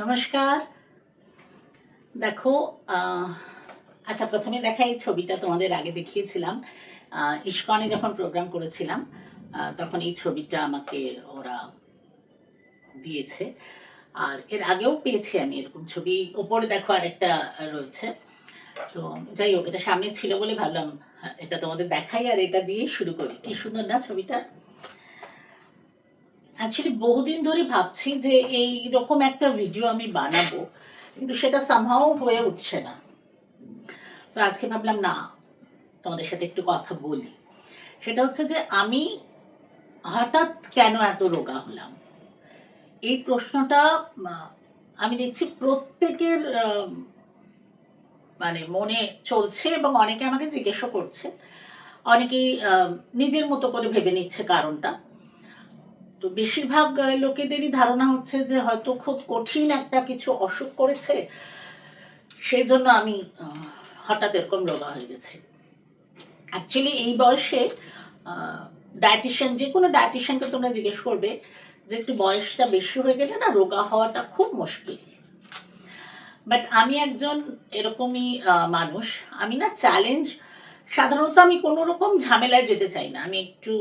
নমস্কার। দেখো, আচ্ছা, প্রথমে দেখাই ছবিটা তোমাদের আগে দেখিয়েছিলাম। ইস্কনে যখন প্রোগ্রাম করেছিলাম, তখন এই ছবিটা আমাকে ওরা দিয়েছে। আর এর আগেও পেয়েছি আমি এরকম ছবি। ওপরে দেখো আরেকটা রয়েছে। তো যাই হোক, এটা সামনে ছিল বলে ভাবলাম এটা তোমাদের দেখাই আর এটা দিয়ে শুরু করি। কি সুন্দর না ছবিটা? অ্যাকচুয়ালি বহুদিন ধরে ভাবছি যে এইরকম একটা ভিডিও আমি বানাবো, কিন্তু সেটা সামহাও হয়ে উঠছে না। তো আজকে ভাবলাম না, তোমাদের সাথে একটু কথা বলি। সেটা হচ্ছে যে আমি হঠাৎ কেন এত রোগা হলাম, এই প্রশ্নটা আমি দেখছি প্রত্যেকের মানে মনে চলছে, এবং অনেকে আমাকে জিজ্ঞেসও করছে। অনেকেই নিজের মতো করে ভেবে নিচ্ছে কারণটা। তো বেশিরভাগ লোকেদেরই ধারণা হচ্ছে যে হয়তো খুব কঠিন একটা কিছু অসুখ করেছে, সেই জন্য আমি হঠাৎ এরকম রোগা হয়ে গেছি। অ্যাকচুয়ালি এই বয়সে ডায়েটিশিয়ান, যে কোনো ডায়েটিশিয়ানকে তোমরা জিজ্ঞেস করবে যে একটু বয়সটা বেশি হয়ে গেলে না রোগা হওয়াটা খুব মুশকিল। বাট আমি একজন এরকমই মানুষ। আমি না চ্যালেঞ্জ, সাধারণত আমি কোনো রকম ঝামেলায় যেতে চাই না। আমি একটু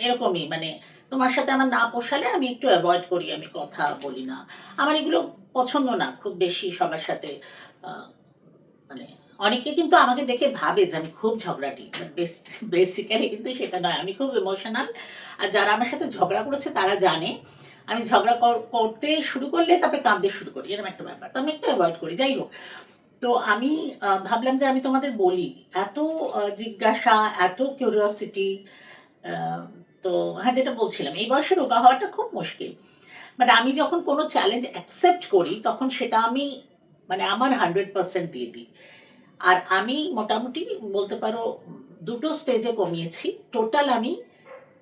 এরকমই, মানে তোমার সাথে আমার না পোষালে আমি একটু অ্যাভয়েড করি, আমি কথা বলি না। আমার এগুলো পছন্দ না খুব বেশি সবার সাথে। মানে অনেকে কিন্তু আমাকে দেখে ভাবে যে আমি খুব ঝগড়াটি, বেসিক্যালি কিন্তু সেটা নয়। আমি খুব ইমোশনাল। আর যারা আমার সাথে ঝগড়া করেছে তারা জানে আমি ঝগড়া করতে শুরু করলে তারপরে কাঁদতে শুরু করি, এরকম একটা ব্যাপার। তো আমি একটু অ্যাভয়েড করি। যাই হোক, তো আমি ভাবলাম যে আমি তোমাদের বলি। এত জিজ্ঞাসা, এত কিউরিওসিটি। তো হ্যাঁ, যেটা বলছিলাম, এই বয়সে রোগা হওয়াটা খুব মুশকিল। বাট আমি যখন কোনো চ্যালেঞ্জ অ্যাকসেপ্ট করি তখন সেটা আমি মানে আমার 100% দিয়ে দিই। আর আমি মোটামুটি বলতে পারো দুটো স্টেজে কমিয়েছি। টোটাল আমি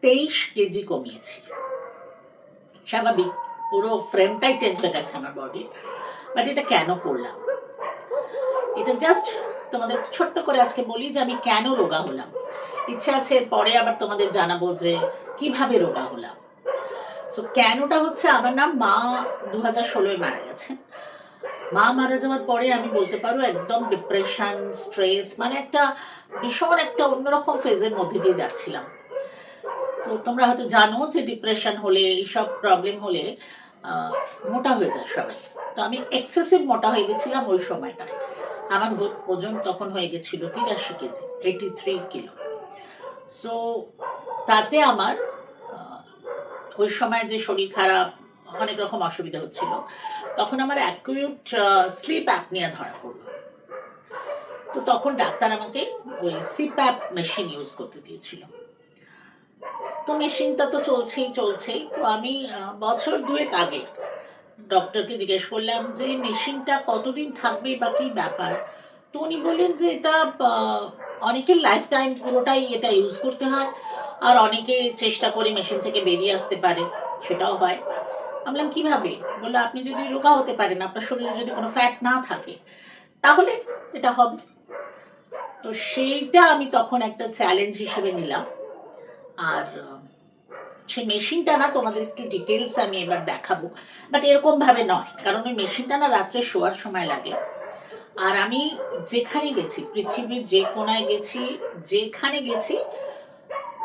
23 কেজি কমিয়েছি। স্বাভাবিক, পুরো ফ্রেমটাই চেঞ্জ হয়ে গেছে আমার বডির। বাট এটা কেন করলাম, এটা জাস্ট তোমাদের ছোট্ট করে আজকে বলি যে আমি কেন রোগা হলাম। ইচ্ছে আছে পরে আবার তোমাদের জানাবো যে কিভাবে রোগা হলাম। সো কেনটা হচ্ছে, আমার নাম মা 2016 মারা গেছেন। মা মারা যাওয়ার পরে আমি বলতে পারো একদম ডিপ্রেশন, স্ট্রেস, মানে একটা ভীষণ একটা অন্যরকম ফেজের মধ্যে দিয়ে যাচ্ছিলাম। তো তোমরা হয়তো জানো যে ডিপ্রেশন হলে, এইসব প্রবলেম হলে মোটা হয়ে যায় সবাই। তো আমি এক্সেসিভ মোটা হয়ে গেছিলাম ওই সময়টায়। আমার ওজন তখন হয়ে গেছিল 83 কেজি, 83 কিলো। সো তাতে আমার ওই সময় যে শরীর খারাপ, অনেক রকম অসুবিধা হচ্ছিল, তখন আমার অ্যাকিউট স্লিপ অ্যাপনিয়া ধরা পড়লো। তো তখন ডাক্তার আমাকে ওই সিপ্যাপ মেশিন ইউজ করতে দিয়েছিল। তো মেশিনটা তো চলছেই। তো আমি বছর দুয়েক আগে ডক্টরকে জিজ্ঞেস করলাম যে মেশিনটা কতদিন থাকবে বা কি ব্যাপার। তো উনি বললেন যে এটা অনেকের লাইফ টাইম পুরোটাই এটা ইউজ করতে হয়, আর অনেকে চেষ্টা করে মেশিন থেকে বেরিয়ে আসতে পারে, সেটাও হয়। বললাম কিভাবে? বললো আপনি যদি রোগা হতে পারেন, আপনার শরীরে যদি কোনো ফ্যাট না থাকে, তাহলে এটা হবে। তো সেইটা আমি তখন একটা চ্যালেঞ্জ হিসেবে নিলাম। আর সেই মেশিনটা না, তোমাদের একটু ডিটেলস আমি এবার দেখাবো। বাট এরকম ভাবে নয়, কারণ ওই মেশিনটা না রাত্রে শোয়ার সময় লাগে। আর আমি যেখানে গেছি, পৃথিবীর যে কোনায় গেছি, যেখানে গেছি,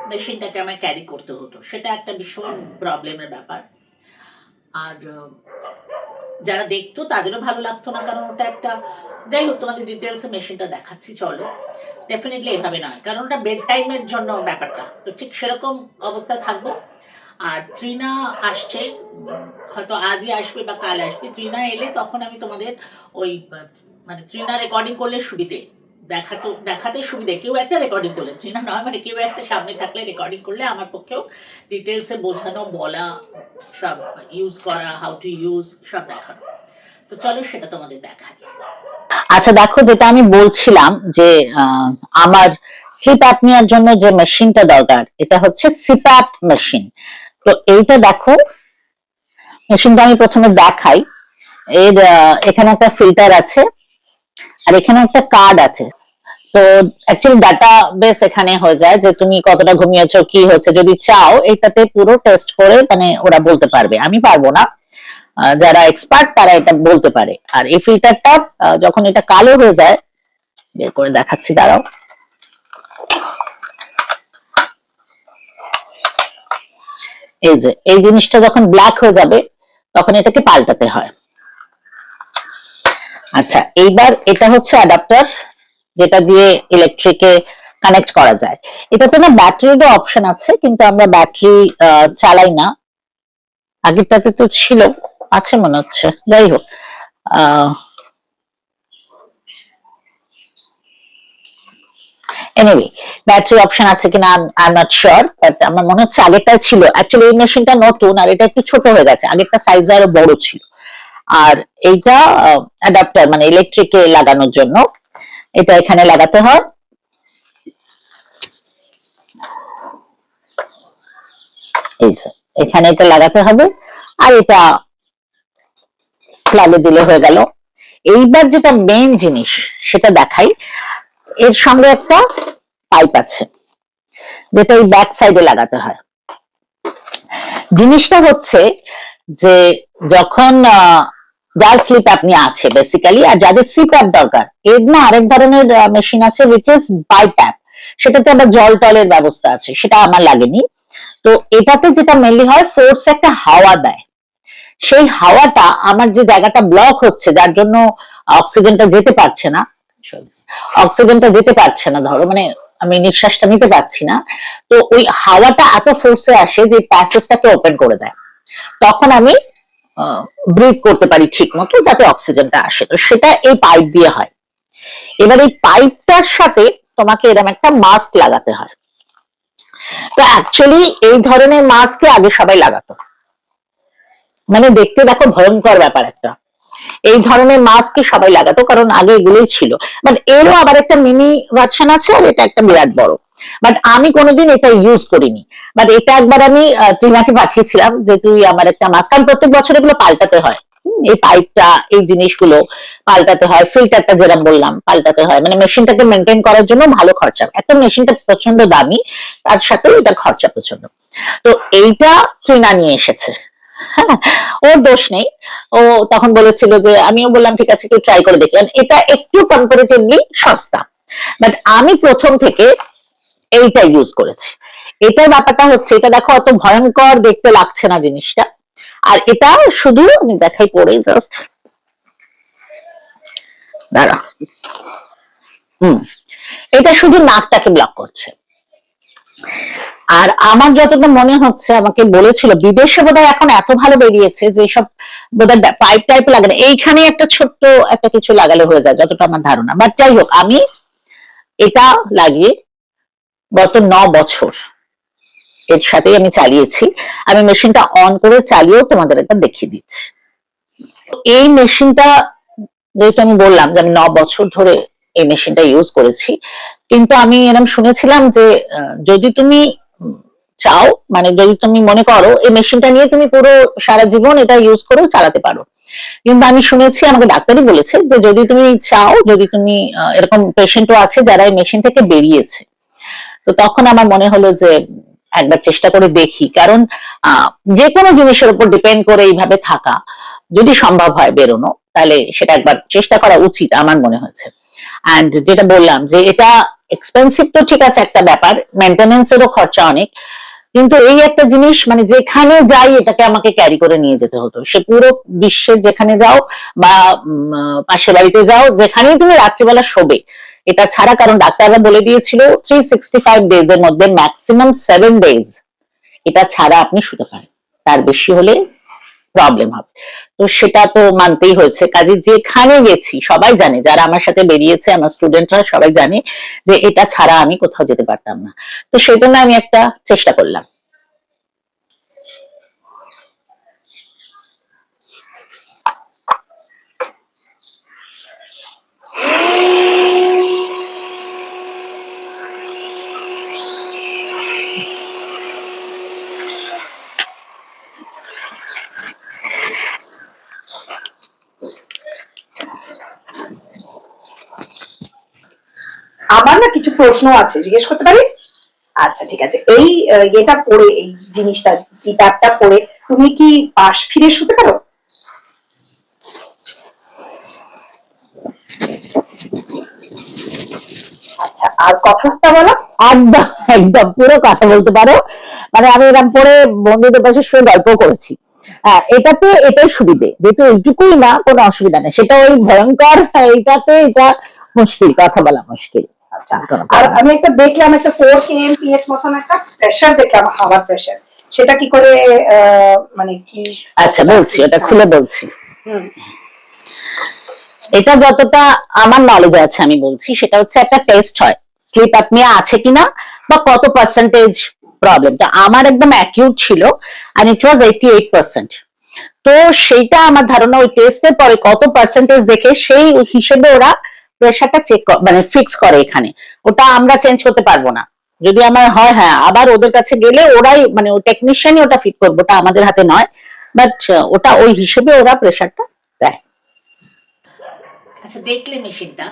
মেশিনটাকে আমায় ক্যারি করতে হতো। সেটা একটা ভীষণ প্রবলেমের ব্যাপার। আর যারা দেখতো তাদেরও ভালো লাগতো না, কারণ ওটা একটা, যাই হোক তোমাদের ডিটেলসে মেশিনটা দেখাচ্ছি, চলো। ডেফিনেটলি এভাবে নয়, কারণ ওটা বেড টাইমের জন্য ব্যাপারটা। তো ঠিক সেরকম অবস্থায় থাকবো। আর তৃণা আসছে, হয়তো আজই আসবে বা কাল আসবে। তৃণা এলে তখন আমি তোমাদের ওই মানে তৃণা রেকর্ডিং করলে সুবিধে, দেখাতে সুবিধে। কেউ একটা রেকর্ডিং করলে, তৃণা নয়, মানে কেউ একটা সামনে থাকলে রেকর্ডিং করলে আমার পক্ষেও ডিটেলসে বোঝানো, বলা, সব ইউজ করা, হাউ টু ইউজ, সব দেখানো। তো চলো সেটা তোমাদের দেখাই। আচ্ছা দেখো, যেটা আমি বলছিলাম যে আমার স্লিপ অ্যাপনিয়ার জন্য যে মেশিনটা দরকার, এটা হচ্ছে সিপ্যাপ মেশিন। তো এইটা দেখো, মেশিনটা আমি প্রথমে দেখাই। এর এখানে একটা ফিল্টার আছে, আর এখানে একটা কার্ড আছে। তো অ্যাকচুয়ালি ডাটা বেস এখানে হয়ে যায় যে তুমি কতটা ঘুমিয়েছো, কি হচ্ছে। যদি চাও এটাতে পুরো টেস্ট করে মানে ওরা বলতে পারবে, আমি পারবো না। যারা এক্সপার্ট তারা এটা বলতে পারে। আর এই ফিল্টারটা যখন এটা কালো হয়ে যায়, বের করে দেখাচ্ছি, দাঁড়াও। এই যে এই জিনিসটা যখন ব্ল্যাক হয়ে যাবে তখন এটাকে পাল্টাতে হয়। আচ্ছা, এইবার এটা হচ্ছে অ্যাডাপ্টার, যেটা দিয়ে ইলেকট্রিকে কানেক্ট করা যায়। এটাতে না ব্যাটারিরও অপশন আছে, কিন্তু আমরা ব্যাটারি চালাই না। আগেরটাতে তো ছিল, আছে মনে হচ্ছে, যাই হোক। এনিওয়ে, ব্যাটারি অপশন আছে কিনা I am not sure, but আমার মনে হচ্ছে আগেরটা ছিল। অ্যাকচুয়ালি এই মেশিনটা নতুন, আর এটা একটু ছোট হয়ে গেছে, আগেরটা সাইজ আরো বড় ছিল। আর এইটা অ্যাডাপ্টার, মানে ইলেকট্রিকে লাগানোর জন্য। এটা এখানে লাগাতে হয়। এই যে এখানে এটা লাগাতে হবে, আর এটা প্লাগে দিলে হয়ে গেল। এইবার যেটা মেইন জিনিস সেটা দেখাই। এর সঙ্গে একটা পাইপ আছে, যেটা এই ব্যাক সাইডে লাগাতে হয়। জিনিসটা হচ্ছে যে যখন যার স্লিপ আপনি আছে বেসিক্যালি, আর যাদের সিপ্যাপ দরকার, এর না আরেক ধরনের মেশিন আছে উইচ ইজ বাইপ্যাপ। সেটাতে আবার জল টলের ব্যবস্থা আছে, সেটা আমার লাগেনি। তো এটাতে যেটা মেনলি হয়, ফোর্স একটা হাওয়া দেয়। সেই হাওয়াটা আমার যে জায়গাটা ব্লক হচ্ছে, যার জন্য অক্সিজেনটা যেতে পারছে না, ধরো, মানে আমি নিঃশ্বাসটা নিতে পারছি না, তো ওই হাওয়াটা এত ফোর্সে আসে যে প্যাসেজটাকে ওপেন করে দেয়। তখন আমি ব্রিথ করতে পারি ঠিক মতো, যাতে অক্সিজেনটা আসে। তো সেটা এই পাইপ দিয়ে হয়। এবার এই পাইপটার সাথে তোমাকে এরকম একটা মাস্ক লাগাতে হয়। তো অ্যাকচুয়ালি এই ধরনের মাস্ক আগে সবাই লাগাতো, মানে দেখতে দেখো ভয়ঙ্কর ব্যাপার একটা। এই ধরনের মাস্ক সবাই লাগাতো, কারণ আগে এগুলোই ছিল। বাট এরও আবার একটা মিনি ভার্সন আছে, আর এটা একটা বিরাট বড়। বাট আমি কোনোদিন এটা ইউজ করিনি। বাট এটা একবার আমি টিনাকে পাঠিয়েছিলাম যে তুই আমার একটা মাস্ক, কারণ প্রত্যেক বছর এগুলো পাল্টাতে হয়। এই পাইপটা, এই জিনিসগুলো পাল্টাতে হয়, ফিল্টারটা যেরকম বললাম পাল্টাতে হয়, মানে মেশিনটাকে মেনটেন করার জন্য ভালো খরচা। একটা মেশিনটা প্রচন্ড দামি, তার সাথে এটা খরচা প্রচন্ড। তো এইটা টিনা নিয়ে এসেছে। হ্যাঁ, ওর দোষ নেই। ও তখন বলেছিল যে, আমিও বললাম ঠিক আছে একটু ট্রাই করে দেখি। এটা একটু কম্পারেটিভলি সস্তা, বাট আমি প্রথম থেকে এইটা ইউজ করেছি। এটার ব্যাপারটা হচ্ছে, এটা দেখো অত ভয়ঙ্কর দেখতে লাগছে না জিনিসটা। আর এটা শুধু, আমি দেখাই পরে, জাস্ট দাঁড়া। এটা শুধু নাকটাকে ব্লক করছে। আর আমার যতটা মনে হচ্ছে, আমাকে বলেছিল বিদেশে বোধহয় এখন এত ভালো বেরিয়েছে যে সব বোধহয় পাইপ টাইপ লাগানো, এইখানে একটা ছোট্ট একটা কিছু লাগালে হয়ে যায়, যতটা আমার ধারণা। বাট যাই হোক, আমি এটা লাগিয়ে গত 9 বছর এর সাথেই আমি চালিয়েছি। আমি মেশিনটা অন করে চালিয়েও তোমাদের একটা দেখিয়ে দিচ্ছি। এই মেশিনটা, যেহেতু আমি বললাম যে আমি 9 বছর ধরে এই মেশিনটা ইউজ করেছি, কিন্তু আমি এরকম শুনেছিলাম যে যদি তুমি চাও, মানে যদি তুমি মনে করো এই মেশিনটা নিয়ে তুমি পুরো সারা জীবন এটা ইউজ করেও চালাতে পারো। কিন্তু আমি শুনেছি, আমাকে ডাক্তারই বলেছে যে যদি তুমি চাও, যদি তুমি এরকম পেশেন্টও আছে যারা এই মেশিন থেকে বেরিয়েছে, তো তখন আমার মনে হলো যে একবার চেষ্টা করে দেখি। কারণ যে কোনো জিনিসের উপর ডিপেন্ড করে এইভাবে থাকা, যদি সম্ভব হয় বেরোনো, তাহলে সেটা একবার চেষ্টা করা উচিত আমার মনে হয়েছে। অ্যান্ড যেটা বললাম যে এটা এক্সপেন্সিভ, তো ঠিক আছে একটা ব্যাপার, মেনটেনেন্সেরও খরচা অনেক, কিন্তু এই একটা জিনিস, মানে যেখানে যাই এটাকে আমাকে ক্যারি করে নিয়ে যেতে হতো। সে পুরো বিশ্বের যেখানে যাও, বা পাশের বাড়িতে যাও, যেখানেই তুমি রাত্রিবেলা শোবে এটা ছাড়া, কারণ ডাক্তাররা বলে দিয়েছিল 365 ডেজ এর মধ্যে ম্যাক্সিমাম 7 ডেজ এটা ছাড়া আপনি শুতে পারেন, তার বেশি হলে প্রবলেম হবে। তো সেটা তো মানতেই হয়েছে। কাজে যেখানে গেছি সবাই জানে, যারা আমার সাথে বেরিয়েছে, আমার স্টুডেন্টরা সবাই জানে যে এটা ছাড়া আমি কোথাও যেতে পারতাম না। তো সেই জন্য আমি একটা চেষ্টা করলাম। আমার না কিছু প্রশ্ন আছে, জিজ্ঞেস করতে পারি? আচ্ছা ঠিক আছে। এই এটা পরে, এই জিনিসটা, সিপ্যাপটা পরে তুমি কি পাশ ফিরে শুতে পারো? আচ্ছা, আর কথাবার্তা বলো? একদম একদম পুরো কথা বলতে পারো। মানে আমি এরকম পরে বন্ধুদের পাশে শুয়ে গল্প করেছি। হ্যাঁ, এটাতে এটাই সুবিধে, যেহেতু এইটুকুই না, কোনো অসুবিধা নেই। সেটা ওই ভয়ঙ্কর, এইটাতে এটা মুশকিল, কথা বলা মুশকিল। আচ্ছা, কোনো আর problem না। আমি একটা দেখলাম, একটা 4 kmph মতন একটা প্রেসার দেখলাম, হাওয়ার প্রেসার। সেটা কি করে মানে কি? আচ্ছা বলছি, ওটা খুলে বলছি। হুম। এটা যতটা আমার নলেজে আছে আমি বলছি, সেটা হচ্ছে একটা টেস্ট হয় স্লিপ অ্যাপনিয়া আছে কিনা বা কত পার্সেন্টেজ প্রবলেম। তো আমার একদম অ্যাকিউট ছিল, and it was 88%। তো সেইটা আমার ধারণা ওই টেস্টের পরে কত পার্সেন্টেজ দেখে সেই হিসেবে ওরা প্রেশারটা চেক মানে ফিক্স করে এখানে। ওটা আমরা চেঞ্জ করতে পারবো না। যদি আমার হয়, হ্যাঁ, আবার ওদের কাছে গেলে ওরাই মানে ও টেকনিশিয়ানই ওটা ফিট করবে, ওটা আমাদের হাতে নয়। বাট ওটা ওই হিসেবে ওরা প্রেশারটা দেয়। আচ্ছা, দেখলে মেশিনটা,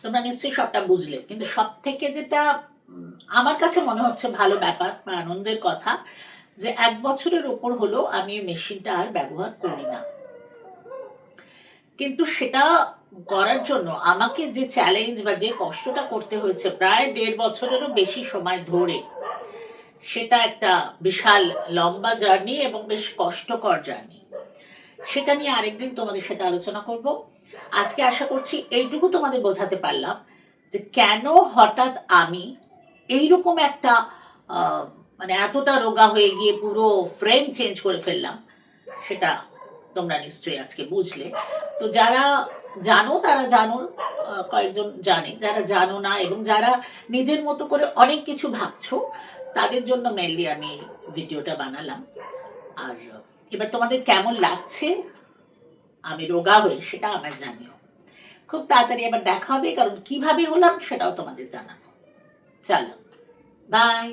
তোমরা নিশ্চয়ই সবটা বুঝলে, কিন্তু সব থেকে যেটা আমার কাছে মনে হচ্ছে ভালো ব্যাপার বা আনন্দের কথা, যে 1 বছরের উপর হলো আমি মেশিনটা আর ব্যবহার করি না। কিন্তু সেটা করার জন্য আমাকে যে চ্যালেঞ্জ বা যে কষ্টটা করতে হয়েছে প্রায় 1.5 বছরেরও বেশি সময় ধরে, সেটা একটা বিশাল লম্বা জার্নি এবং বেশ কষ্টকর জার্নি। সেটা নিয়ে আরেকদিন তোমাদের সাথে আলোচনা করব। আজকে আশা করছি এইটুকু তোমাদের বোঝাতে পারলাম যে কেন হঠাৎ আমি এইরকম একটা মানে এতটা রোগা হয়ে গিয়ে পুরো ফ্রেম চেঞ্জ করে ফেললাম, সেটা তোমরা নিশ্চয়ই আজকে বুঝলে। তো যারা জানো তারা জানো, কয়েকজন জানে, যারা জানো না এবং যারা নিজের মতো করে অনেক কিছু ভাবছো, তাদের জন্য মেনলি আমি ভিডিওটা বানালাম। আর এবার তোমাদের কেমন লাগছে আমি রোগা হয়ে, সেটা আমার জানিও। খুব তাড়াতাড়ি আবার দেখা হবে, কারণ কিভাবে হলাম সেটাও তোমাদের জানাবো। চলো, বাই।